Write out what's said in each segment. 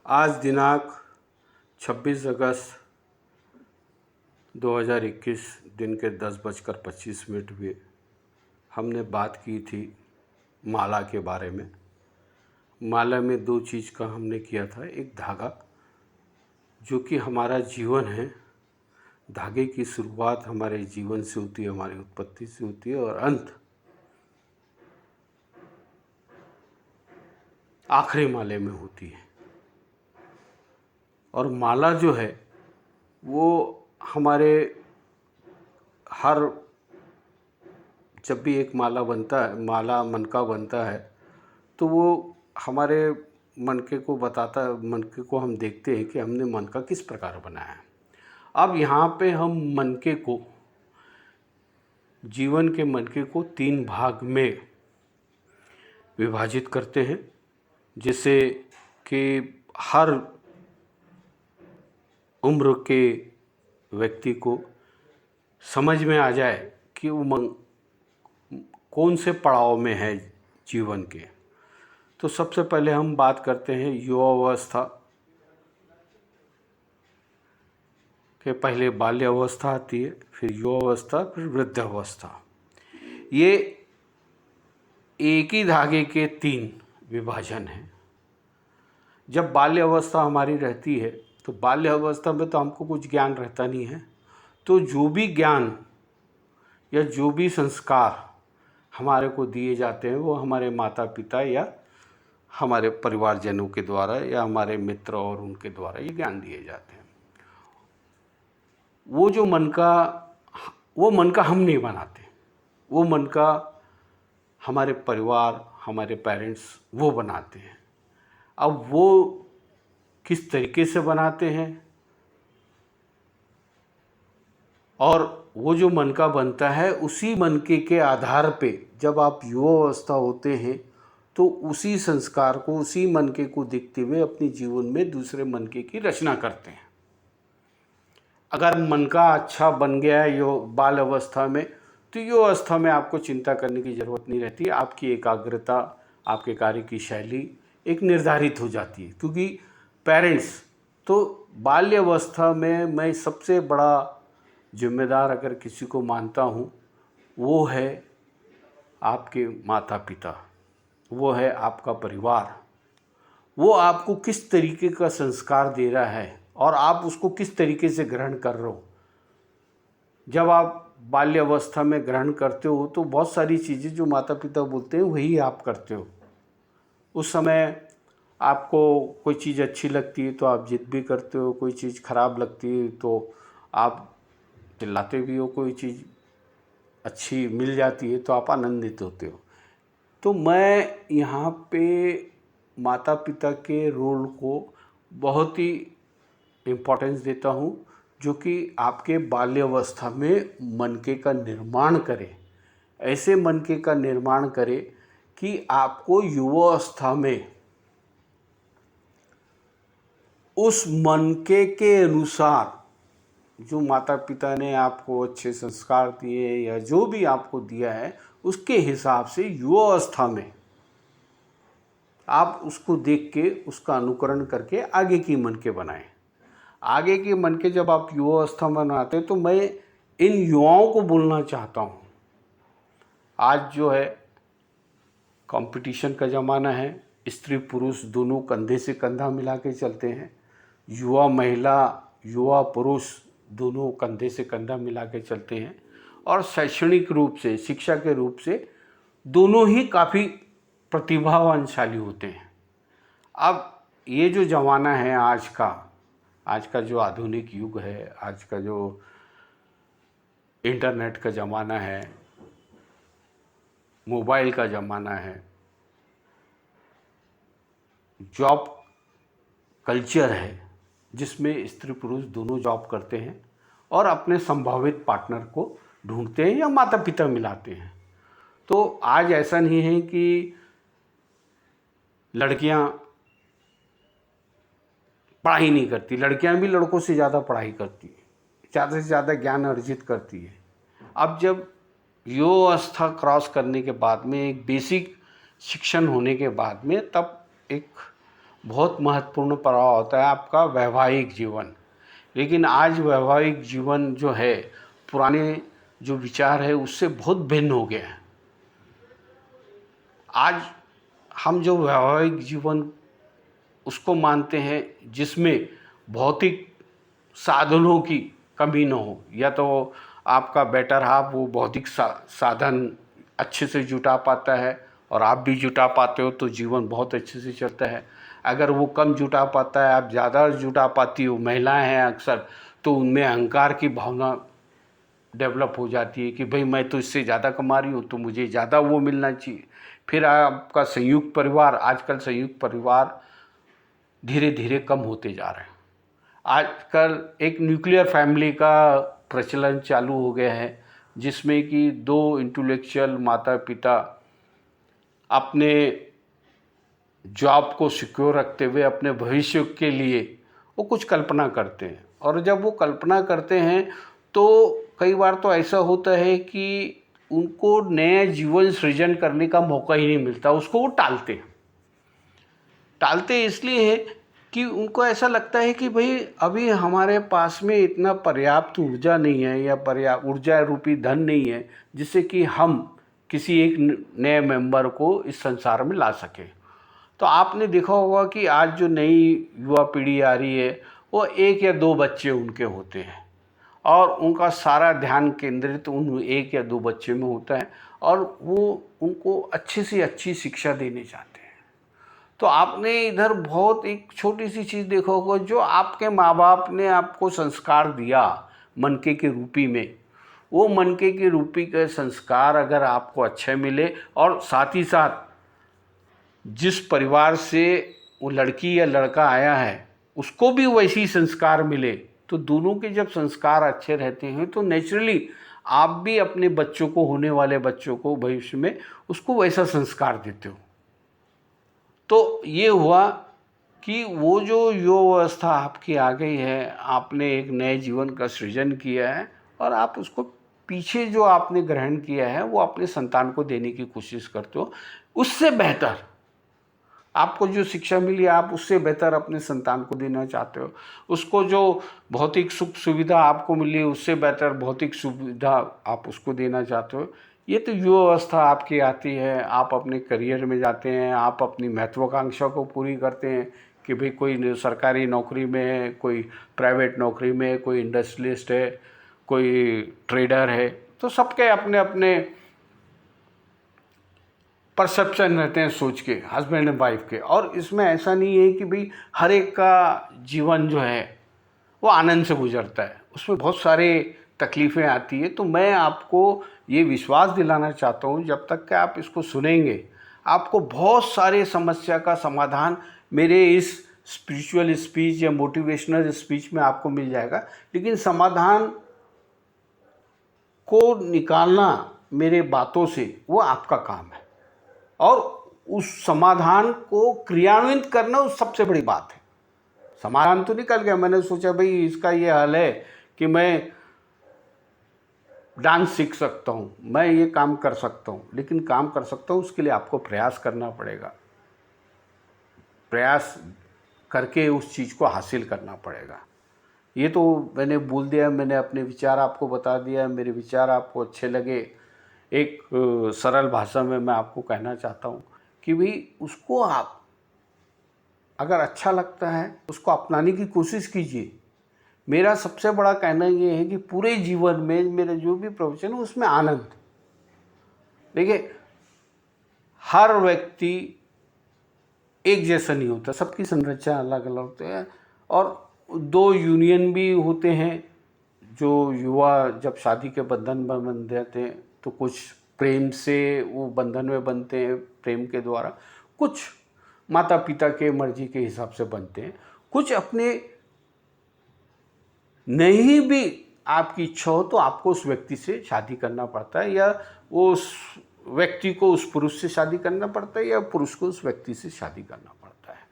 आज दिनांक 26 अगस्त 2021 दिन के 10:25 हुए। हमने बात की थी माला के बारे में। माला में दो चीज़ का हमने किया था। एक धागा, जो कि हमारा जीवन है। धागे की शुरुआत हमारे जीवन से होती है, हमारी उत्पत्ति से होती है, और अंत आखिरी माले में होती है। और माला जो है वो हमारे जब भी एक माला बनता है, माला मनका बनता है, तो वो हमारे मनके को बताता है। मनके को हम देखते हैं कि हमने मनका किस प्रकार बनाया है। अब यहाँ पे हम मनके को, जीवन के मनके को 3 भाग में विभाजित करते हैं, जिससे कि हर उम्र के व्यक्ति को समझ में आ जाए कि वो कौन से पड़ाव में है जीवन के। तो सबसे पहले हम बात करते हैं युवावस्था के। पहले बाल्य अवस्था आती है, फिर युवावस्था, फिर वृद्धावस्था। ये एक ही धागे के 3 विभाजन हैं। जब बाल्य अवस्था हमारी रहती है, तो बाल्य अवस्था में तो हमको कुछ ज्ञान रहता नहीं है। तो जो भी ज्ञान या जो भी संस्कार हमारे को दिए जाते हैं, वो हमारे माता पिता या हमारे परिवारजनों के द्वारा या हमारे मित्र और उनके द्वारा ये ज्ञान दिए जाते हैं। वो मन का हम नहीं बनाते। वो मन का हमारे परिवार, हमारे पेरेंट्स वो बनाते हैं। अब वो किस तरीके से बनाते हैं, और वो जो मनका बनता है, उसी मनके के आधार पे जब आप युवावस्था होते हैं, तो उसी संस्कार को, उसी मनके को देखते हुए अपने जीवन में दूसरे मनके की रचना करते हैं। अगर मनका अच्छा बन गया है बाल अवस्था में, तो युवावस्था में आपको चिंता करने की ज़रूरत नहीं रहती। आपकी एकाग्रता, आपके कार्य की शैली एक निर्धारित हो जाती है। क्योंकि पेरेंट्स तो बाल्यावस्था में, मैं सबसे बड़ा जिम्मेदार अगर किसी को मानता हूँ, वो है आपके माता पिता, वो है आपका परिवार। वो आपको किस तरीके का संस्कार दे रहा है और आप उसको किस तरीके से ग्रहण कर रहे हो। जब आप बाल्यावस्था में ग्रहण करते हो, तो बहुत सारी चीज़ें जो माता पिता बोलते हैं वही आप करते हो। उस समय आपको कोई चीज़ अच्छी लगती है तो आप जिद भी करते हो, कोई चीज़ खराब लगती है तो आप चिल्लाते भी हो, कोई चीज़ अच्छी मिल जाती है तो आप आनंदित होते हो। तो मैं यहाँ पे माता पिता के रोल को बहुत ही इम्पोर्टेंस देता हूँ, जो कि आपके बाल्यावस्था में मनके का निर्माण करे। ऐसे मनके का निर्माण करे कि आपको युवावस्था में उस मनके के अनुसार, जो माता पिता ने आपको अच्छे संस्कार दिए या जो भी आपको दिया है, उसके हिसाब से युवावस्था में आप उसको देख के, उसका अनुकरण करके आगे की मनके बनाएं। आगे के मनके जब आप युवावस्था में बनाते हैं, तो मैं इन युवाओं को बोलना चाहता हूँ, आज जो है कंपटीशन का ज़माना है। स्त्री पुरुष दोनों कंधे से कंधा मिला के चलते हैं। युवा महिला, युवा पुरुष दोनों कंधे से कंधा मिला के चलते हैं। और शैक्षणिक रूप से, शिक्षा के रूप से दोनों ही काफ़ी प्रतिभावानशाली होते हैं। अब ये जो ज़माना है आज का जो आधुनिक युग है, आज का जो इंटरनेट का ज़माना है, मोबाइल का ज़माना है, जॉब कल्चर है, जिसमें स्त्री पुरुष दोनों जॉब करते हैं और अपने संभावित पार्टनर को ढूंढते हैं या माता पिता मिलाते हैं। तो आज ऐसा नहीं है कि लड़कियां पढ़ाई नहीं करती। लड़कियां भी लड़कों से ज़्यादा पढ़ाई करती है, ज़्यादा से ज़्यादा ज्ञान अर्जित करती है। अब जब युवावस्था क्रॉस करने के बाद में, एक बेसिक शिक्षण होने के बाद में, तब एक बहुत महत्वपूर्ण प्रभाव होता है आपका वैवाहिक जीवन। लेकिन आज वैवाहिक जीवन जो है पुराने जो विचार है उससे बहुत भिन्न हो गया है। आज हम जो वैवाहिक जीवन उसको मानते हैं जिसमें भौतिक साधनों की कमी न हो, या तो आपका बेटर हाफ वो भौतिक साधन अच्छे से जुटा पाता है और आप भी जुटा पाते हो तो जीवन बहुत अच्छे से चलता है। अगर वो कम जुटा पाता है, आप ज़्यादा जुटा पाती हो, महिलाएं हैं अक्सर, तो उनमें अहंकार की भावना डेवलप हो जाती है कि भाई मैं तो इससे ज़्यादा कमा रही हूँ तो मुझे ज़्यादा वो मिलना चाहिए। फिर आपका संयुक्त परिवार, आजकल संयुक्त परिवार धीरे धीरे कम होते जा रहे हैं। आजकल एक न्यूक्लियर फैमिली का प्रचलन चालू हो गया है जिसमें कि 2 इंटेलेक्चुअल माता पिता अपने जॉब को सिक्योर रखते हुए अपने भविष्य के लिए वो कुछ कल्पना करते हैं। और जब वो कल्पना करते हैं तो कई बार तो ऐसा होता है कि उनको नया जीवन सृजन करने का मौका ही नहीं मिलता, उसको वो टालते इसलिए है कि उनको ऐसा लगता है कि भाई अभी हमारे पास में इतना पर्याप्त ऊर्जा नहीं है या पर्याप्त ऊर्जा रूपी धन नहीं है जिससे कि हम किसी एक नए मेंबर को इस संसार में ला सकें। तो आपने देखा होगा कि आज जो नई युवा पीढ़ी आ रही है वो 1 या 2 बच्चे उनके होते हैं और उनका सारा ध्यान केंद्रित उन 1 या 2 बच्चे में होता है और वो उनको अच्छी से अच्छी शिक्षा देने चाहते हैं। तो आपने इधर बहुत एक छोटी सी चीज़ देखा होगा, जो आपके माँ बाप ने आपको संस्कार दिया मनके के रूपी में, वो मनके के रूपी के संस्कार अगर आपको अच्छे मिले और साथ ही साथ जिस परिवार से वो लड़की या लड़का आया है उसको भी वैसी संस्कार मिले, तो दोनों के जब संस्कार अच्छे रहते हैं तो नेचुरली आप भी अपने बच्चों को, होने वाले बच्चों को भविष्य में उसको वैसा संस्कार देते हो। तो ये हुआ कि वो जो युवा अवस्था आपकी आ गई है, आपने एक नए जीवन का सृजन किया है और आप उसको पीछे जो आपने ग्रहण किया है वो अपने संतान को देने की कोशिश करते हो। उससे बेहतर आपको जो शिक्षा मिली आप उससे बेहतर अपने संतान को देना चाहते हो। उसको जो भौतिक सुख सुविधा आपको मिली उससे बेहतर भौतिक सुविधा आप उसको देना चाहते हो। ये तो युवा अवस्था आपकी आती है, आप अपने करियर में जाते हैं, आप अपनी महत्वाकांक्षा को पूरी करते हैं कि भाई कोई सरकारी नौकरी में है, कोई प्राइवेट नौकरी में है, कोई इंडस्ट्रियलिस्ट है, कोई ट्रेडर है, तो सबके अपने अपने परसेप्शन रहते हैं सोच के, हस्बैंड एंड वाइफ के। और इसमें ऐसा नहीं है कि भाई हर एक का जीवन जो है वो आनंद से गुजरता है, उसमें बहुत सारे तकलीफ़ें आती है। तो मैं आपको ये विश्वास दिलाना चाहता हूँ, जब तक कि आप इसको सुनेंगे आपको बहुत सारे समस्या का समाधान मेरे इस स्पिरिचुअल स्पीच या मोटिवेशनल स्पीच में आपको मिल जाएगा। लेकिन समाधान को निकालना मेरे बातों से वो आपका काम है और उस समाधान को क्रियान्वित करना उस सबसे बड़ी बात है। समाधान तो निकल गया, मैंने सोचा भाई इसका ये हल है कि मैं डांस सीख सकता हूँ, मैं ये काम कर सकता हूँ, लेकिन काम कर सकता हूँ उसके लिए आपको प्रयास करना पड़ेगा, प्रयास करके उस चीज़ को हासिल करना पड़ेगा। ये तो मैंने बोल दिया, मैंने अपने विचार आपको बता दिया, मेरे विचार आपको अच्छे लगे। एक सरल भाषा में मैं आपको कहना चाहता हूँ कि भाई उसको आप अगर अच्छा लगता है उसको अपनाने की कोशिश कीजिए। मेरा सबसे बड़ा कहना ये है कि पूरे जीवन में मेरा जो भी प्रोफेशन है उसमें आनंद। देखिए हर व्यक्ति एक जैसा नहीं होता, सबकी संरचना अलग अलग होती है और 2 यूनियन भी होते हैं। जो युवा जब शादी के बंधन में बंध जाते हैं तो कुछ प्रेम से वो बंधन में बनते हैं, प्रेम के द्वारा, कुछ माता पिता के मर्जी के हिसाब से बनते हैं, कुछ अपने नहीं भी आपकी इच्छा हो तो आपको उस व्यक्ति से शादी करना पड़ता है, या उस व्यक्ति को उस पुरुष से शादी करना पड़ता है, या पुरुष को उस व्यक्ति से शादी करना पड़ता है।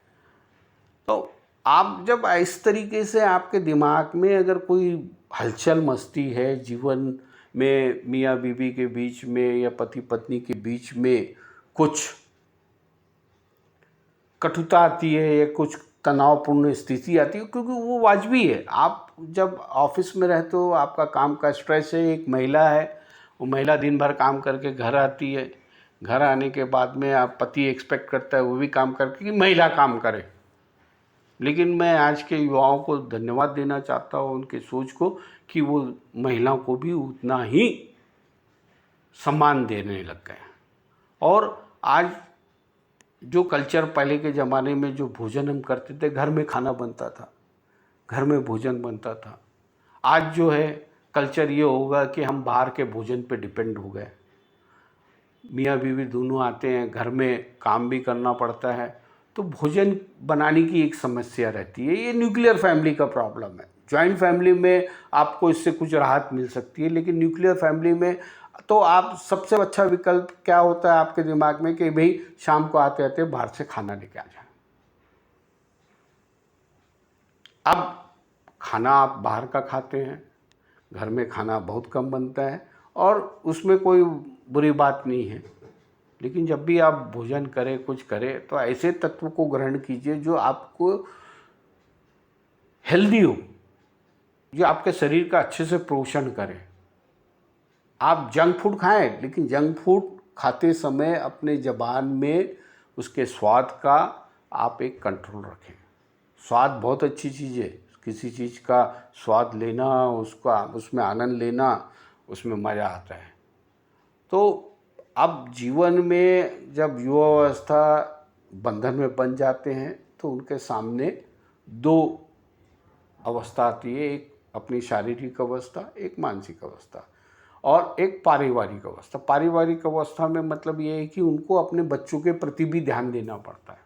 तो आप जब इस तरीके से आपके दिमाग में अगर कोई हलचल मस्ती है जीवन में, मियाँ बीवी के बीच में या पति पत्नी के बीच में कुछ कटुता आती है या कुछ तनावपूर्ण स्थिति आती है, क्योंकि वो वाजिबी है। आप जब ऑफिस में रहते हो, आपका काम का स्ट्रेस है, एक महिला है, वो महिला दिन भर काम करके घर आती है, घर आने के बाद में आप पति एक्सपेक्ट करता है वो भी काम करके कि महिला काम करे। लेकिन मैं आज के युवाओं को धन्यवाद देना चाहता हूँ, उनके सोच को, कि वो महिलाओं को भी उतना ही सम्मान देने लग गए। और आज जो कल्चर पहले के ज़माने में जो भोजन हम करते थे, घर में खाना बनता था, घर में भोजन बनता था, आज जो है कल्चर ये होगा कि हम बाहर के भोजन पे डिपेंड हो गए। मियाँ बीवी दोनों आते हैं, घर में काम भी करना पड़ता है, तो भोजन बनाने की एक समस्या रहती है। ये न्यूक्लियर फैमिली का प्रॉब्लम है। जॉइंट फैमिली में आपको इससे कुछ राहत मिल सकती है, लेकिन न्यूक्लियर फैमिली में तो आप सबसे अच्छा विकल्प क्या होता है आपके दिमाग में कि भाई शाम को आते आते बाहर से खाना लेके आ जाए। अब खाना आप बाहर का खाते हैं, घर में खाना बहुत कम बनता है और उसमें कोई बुरी बात नहीं है, लेकिन जब भी आप भोजन करें, कुछ करें, तो ऐसे तत्व को ग्रहण कीजिए जो आपको हेल्दी हो, जो आपके शरीर का अच्छे से पोषण करे। आप जंक फूड खाएं, लेकिन जंक फूड खाते समय अपने ज़बान में उसके स्वाद का आप एक कंट्रोल रखें। स्वाद बहुत अच्छी चीज़ है, किसी चीज़ का स्वाद लेना, उसका उसमें आनंद लेना, उसमें मज़ा आता है। तो अब जीवन में जब युवावस्था बंधन में बन जाते हैं तो उनके सामने दो अवस्था आती है, एक अपनी शारीरिक अवस्था, एक मानसिक अवस्था और एक पारिवारिक अवस्था। पारिवारिक अवस्था में मतलब ये है कि उनको अपने बच्चों के प्रति भी ध्यान देना पड़ता है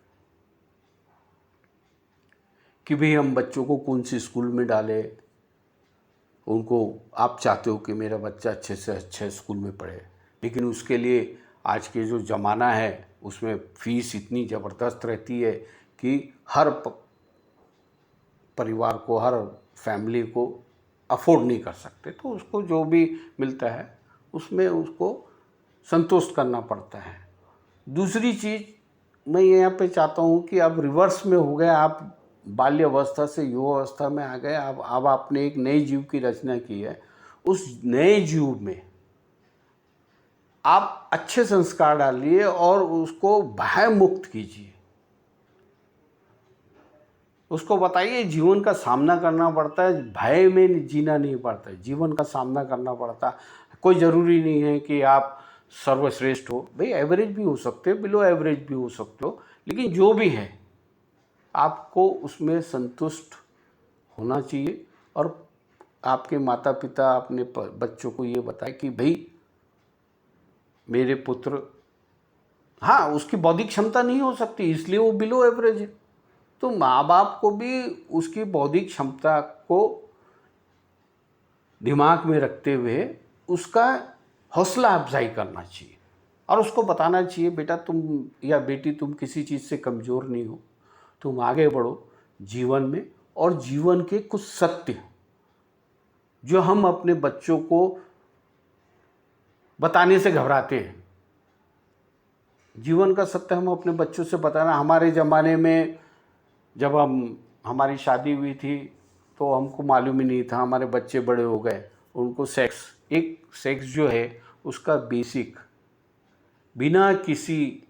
कि भाई हम बच्चों को कौन सी स्कूल में डालें। उनको आप चाहते हो कि मेरा बच्चा अच्छे से अच्छे स्कूल में पढ़े, लेकिन उसके लिए आज के जो ज़माना है उसमें फ़ीस इतनी ज़बरदस्त रहती है कि हर परिवार को, हर फैमिली को अफोर्ड नहीं कर सकते। तो उसको जो भी मिलता है उसमें उसको संतुष्ट करना पड़ता है। दूसरी चीज़ मैं यहाँ पे चाहता हूँ कि अब रिवर्स में हो गया, आप बाल्यावस्था से युवावस्था में आ गए। अब आपने एक नए जीव की रचना की है। उस नए जीव में आप अच्छे संस्कार डालिए और उसको भय मुक्त कीजिए। उसको बताइए जीवन का सामना करना पड़ता है, भय में जीना नहीं पड़ता है, जीवन का सामना करना पड़ता है। कोई ज़रूरी नहीं है कि आप सर्वश्रेष्ठ हो, भाई एवरेज भी हो सकते हो, बिलो एवरेज भी हो सकते हो, लेकिन जो भी है आपको उसमें संतुष्ट होना चाहिए। और आपके माता पिता अपने बच्चों को ये बताए कि भाई मेरे पुत्र, हाँ उसकी बौद्धिक क्षमता नहीं हो सकती इसलिए वो बिलो एवरेज है, तो माँ बाप को भी उसकी बौद्धिक क्षमता को दिमाग में रखते हुए उसका हौसला अफजाई करना चाहिए और उसको बताना चाहिए बेटा तुम या बेटी तुम किसी चीज़ से कमज़ोर नहीं हो, तुम आगे बढ़ो जीवन में। और जीवन के कुछ सत्य जो हम अपने बच्चों को बताने से घबराते हैं, जीवन का सत्य हम अपने बच्चों से बताना। हमारे ज़माने में जब हमारी शादी हुई थी तो हमको मालूम ही नहीं था, हमारे बच्चे बड़े हो गए, उनको सेक्स जो है उसका बेसिक बिना किसी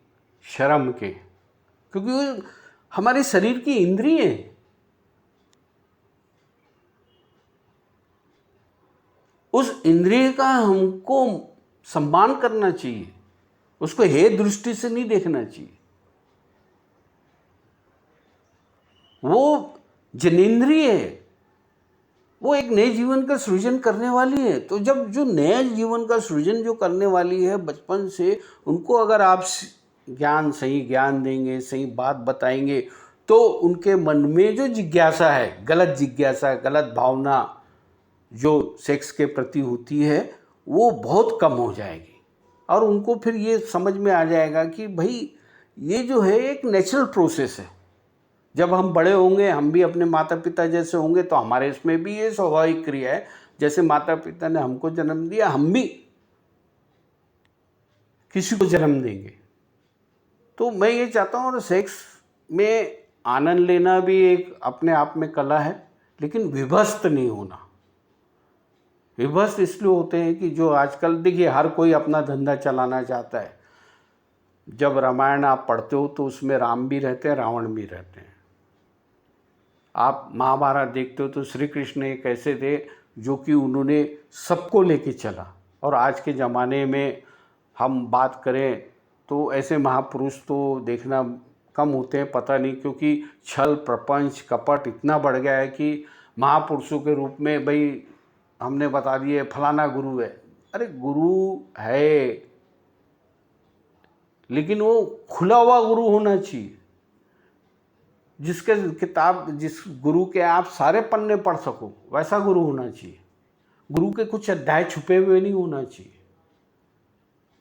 शर्म के, क्योंकि वो हमारे शरीर की इंद्रिय है, उस इंद्रिय का हमको सम्मान करना चाहिए, उसको हे दृष्टि से नहीं देखना चाहिए। वो जनेंद्रिय है, वो एक नए जीवन का सृजन करने वाली है। तो जब जो नए जीवन का सृजन जो करने वाली है बचपन से, उनको अगर आप सही ज्ञान देंगे, सही बात बताएंगे, तो उनके मन में जो जिज्ञासा है, गलत जिज्ञासा, गलत भावना जो सेक्स के प्रति होती है वो बहुत कम हो जाएगी। और उनको फिर ये समझ में आ जाएगा कि भाई ये जो है एक नेचुरल प्रोसेस है। जब हम बड़े होंगे, हम भी अपने माता पिता जैसे होंगे, तो हमारे इसमें भी ये स्वाभाविक क्रिया है, जैसे माता पिता ने हमको जन्म दिया, हम भी किसी को जन्म देंगे। तो मैं ये चाहता हूँ, और सेक्स में आनंद लेना भी एक अपने आप में कला है, लेकिन विभस्त नहीं होना। विभस्त इसलिए होते हैं कि जो आजकल देखिए हर कोई अपना धंधा चलाना चाहता है। जब रामायण आप पढ़ते हो तो उसमें राम भी रहते हैं, रावण भी रहते हैं। आप महाभारत देखते हो तो श्री कृष्ण एक ऐसे थे जो कि उन्होंने सबको लेके चला। और आज के ज़माने में हम बात करें तो ऐसे महापुरुष तो देखना कम होते हैं, पता नहीं, क्योंकि छल प्रपंच कपट इतना बढ़ गया है कि महापुरुषों के रूप में भाई हमने बता दिए फलाना गुरु है। अरे गुरु है, लेकिन वो खुला हुआ गुरु होना चाहिए, जिसके किताब जिस गुरु के आप सारे पन्ने पढ़ सको, वैसा गुरु होना चाहिए। गुरु के कुछ अध्याय छुपे हुए नहीं होना चाहिए।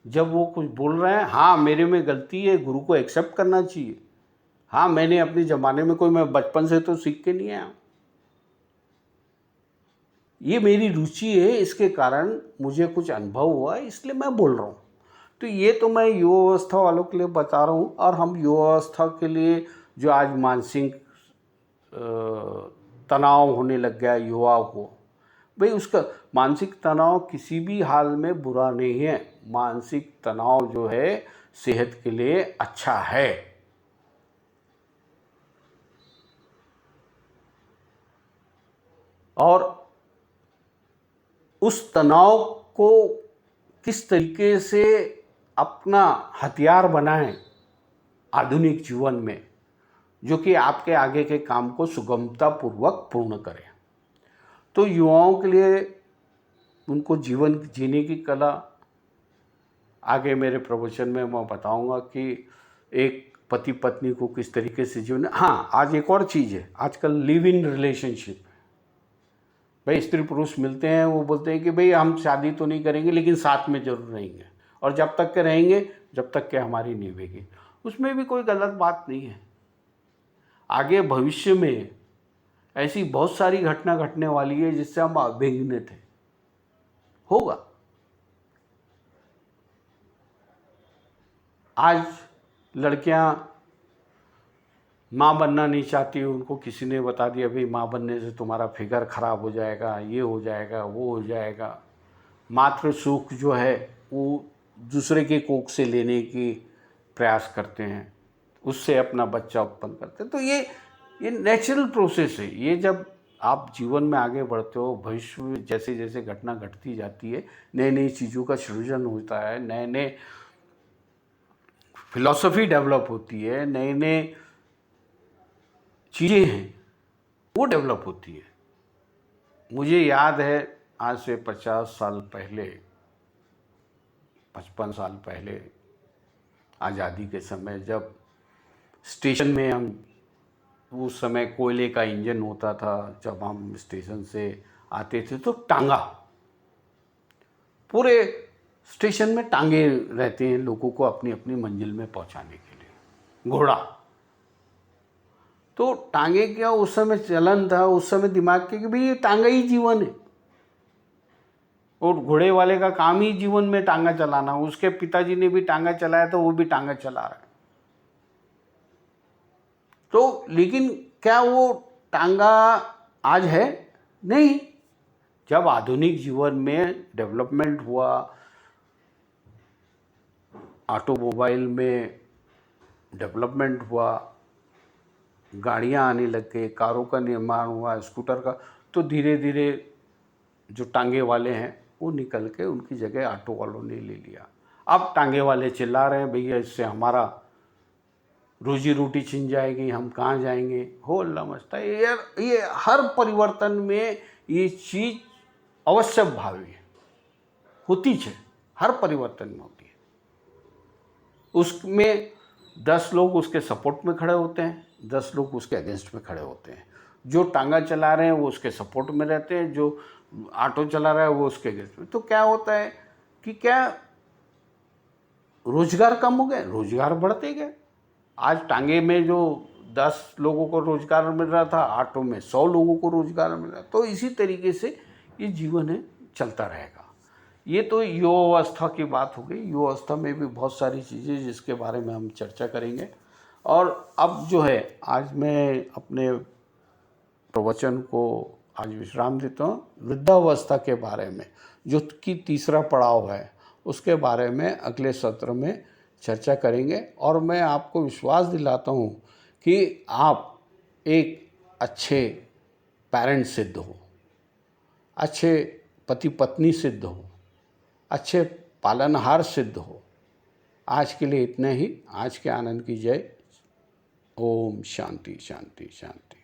जब वो कुछ बोल रहे हैं, हाँ मेरे में गलती है, गुरु को एक्सेप्ट करना चाहिए। हाँ मैंने अपने ज़माने में मैं बचपन से तो सीख के नहीं आया, ये मेरी रुचि है, इसके कारण मुझे कुछ अनुभव हुआ इसलिए मैं बोल रहा हूँ। तो ये तो मैं युवावस्था वालों के लिए बता रहा हूँ। और हम युवावस्था के लिए जो आज मानसिक तनाव होने लग गया युवाओं को, भाई उसका मानसिक तनाव किसी भी हाल में बुरा नहीं है। मानसिक तनाव जो है सेहत के लिए अच्छा है। और उस तनाव को किस तरीके से अपना हथियार बनाएं आधुनिक जीवन में, जो कि आपके आगे के काम को सुगमतापूर्वक पूर्ण करें। तो युवाओं के लिए उनको जीवन जीने की कला, आगे मेरे प्रवचन में मैं बताऊंगा कि एक पति पत्नी को किस तरीके से जीवन। हाँ, आज एक और चीज़ है, आजकल लिव इन रिलेशनशिप। भाई स्त्री पुरुष मिलते हैं, वो बोलते हैं कि भाई हम शादी तो नहीं करेंगे लेकिन साथ में जरूर रहेंगे, और जब तक के रहेंगे जब तक के हमारी निभेगी। उसमें भी कोई गलत बात नहीं है। आगे भविष्य में ऐसी बहुत सारी घटना घटने वाली है जिससे हम अभिज्ञ थे, होगा। आज लड़कियां माँ बनना नहीं चाहती, उनको किसी ने बता दिया भाई माँ बनने से तुम्हारा फिगर खराब हो जाएगा, ये हो जाएगा, वो हो जाएगा। मातृ सुख जो है वो दूसरे के कोख से लेने की प्रयास करते हैं, उससे अपना बच्चा उत्पन्न करते हैं। तो ये नेचुरल प्रोसेस है। ये जब आप जीवन में आगे बढ़ते हो, भविष्य में जैसे जैसे घटना घटती जाती है, नई नई चीज़ों का सृजन होता है, नए नए फिलॉसफी डेवलप होती है, नए नए चीज़ें हैं वो डेवलप होती है। मुझे याद है आज से 50 साल पहले, 55 साल पहले, आज़ादी के समय, जब स्टेशन में हम, उस समय कोयले का इंजन होता था, जब हम स्टेशन से आते थे तो टांगा, पूरे स्टेशन में टांगे रहते हैं लोगों को अपनी अपनी मंजिल में पहुंचाने के लिए, घोड़ा। तो टांगे क्या उस समय चलन था, उस समय दिमाग के कि भाई ये टांगा ही जीवन है, और घोड़े वाले का काम ही जीवन में टांगा चलाना। उसके पिताजी ने भी टांगा चलाया तो वो भी टांगा चला रहा है। तो लेकिन क्या वो टांगा आज है? नहीं। जब आधुनिक जीवन में डेवलपमेंट हुआ, ऑटोमोबाइल में डेवलपमेंट हुआ, गाड़ियाँ आने लग गए, कारों का निर्माण हुआ, स्कूटर का, तो धीरे धीरे जो टांगे वाले हैं वो निकल के उनकी जगह ऑटो वालों ने ले लिया। अब टांगे वाले चिल्ला रहे हैं भैया इससे हमारा रोजी रोटी छिन जाएगी, हम कहाँ जाएंगे, हो अल्लाह मस्ता। यार ये हर परिवर्तन में ये चीज़ अवश्य भावी है, होती है, हर परिवर्तन में होती है। उसमें 10 लोग उसके सपोर्ट में खड़े होते हैं, 10 लोग उसके अगेंस्ट में खड़े होते हैं। जो टांगा चला रहे हैं वो उसके सपोर्ट में रहते हैं, जो ऑटो चला रहा है वो उसके अगेंस्ट में। तो क्या होता है कि क्या रोजगार कम हो गए? रोजगार बढ़ते गए। आज टांगे में जो 10 लोगों को रोजगार मिल रहा था, ऑटो में 100 लोगों को रोजगार मिल रहा। तो इसी तरीके से ये जीवन है, चलता रहेगा। ये तो युवावस्था की बात हो गई। युवावस्था में भी बहुत सारी चीज़ें जिसके बारे में हम चर्चा करेंगे। और अब जो है आज मैं अपने प्रवचन को आज विश्राम देता हूँ। वृद्धावस्था के बारे में जो कि तीसरा पड़ाव है उसके बारे में अगले सत्र में चर्चा करेंगे। और मैं आपको विश्वास दिलाता हूँ कि आप एक अच्छे पेरेंट सिद्ध हो, अच्छे पति पत्नी सिद्ध हो, अच्छे पालनहार सिद्ध हो। आज के लिए इतना ही। आज के आनंद की जय। ओम शांति शांति शांति।